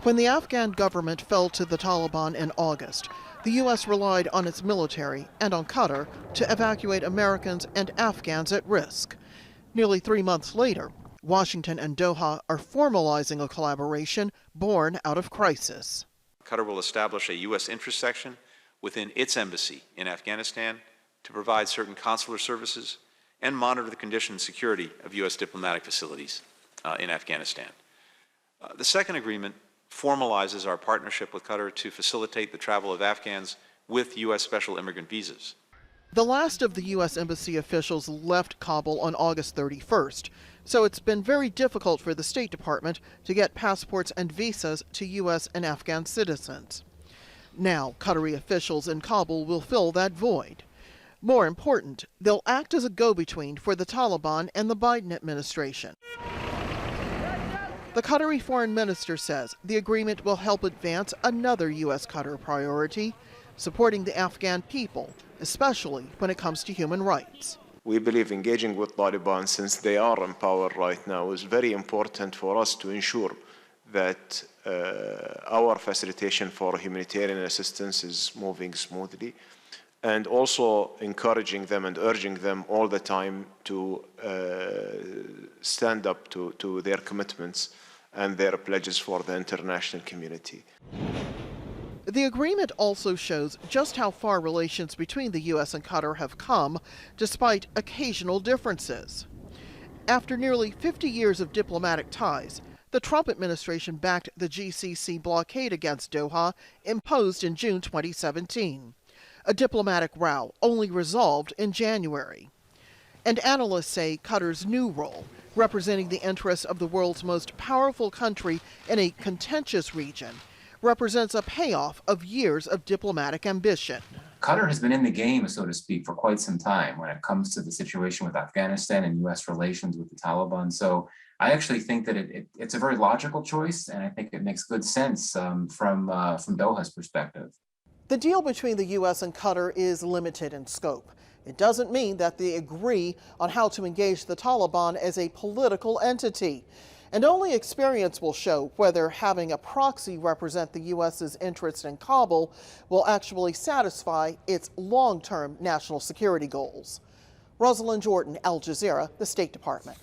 When the Afghan government fell to the Taliban in August, the U.S. relied on its military and on Qatar to evacuate Americans and Afghans at risk. Nearly 3 months later, Washington and Doha are formalizing a collaboration born out of crisis. Qatar will establish a U.S. interest section within its embassy in Afghanistan to provide certain consular services and monitor the condition and security of U.S. diplomatic facilities in Afghanistan. The second agreement formalizes our partnership with Qatar to facilitate the travel of Afghans with U.S. special immigrant visas. The last of the U.S. Embassy officials left Kabul on August 31st, so it's been very difficult for the State Department to get passports and visas to U.S. and Afghan citizens. Now, Qatari officials in Kabul will fill that void. More important, they'll act as a go-between for the Taliban and the Biden administration. The Qatari foreign minister says the agreement will help advance another U.S.-Qatar priority, supporting the Afghan people, especially when it comes to human rights. We believe engaging with Taliban, since they are in power right now, is very important for us to ensure that our facilitation for humanitarian assistance is moving smoothly, and also encouraging them and urging them all the time to stand up to their commitments and their pledges for the international community. The agreement also shows just how far relations between the U.S. and Qatar have come, despite occasional differences. After nearly 50 years of diplomatic ties, the Trump administration backed the GCC blockade against Doha, imposed in June 2017. A diplomatic row only resolved in January. And analysts say Qatar's new role, representing the interests of the world's most powerful country in a contentious region, represents a payoff of years of diplomatic ambition. Qatar has been in the game, so to speak, for quite some time when it comes to the situation with Afghanistan and U.S. relations with the Taliban. So I actually think that it's a very logical choice, and I think it makes good sense from Doha's perspective. The deal between the U.S. and Qatar is limited in scope. It doesn't mean that they agree on how to engage the Taliban as a political entity. And only experience will show whether having a proxy represent the U.S.'s interest in Kabul will actually satisfy its long-term national security goals. Rosiland, Al Jazeera, the State Department.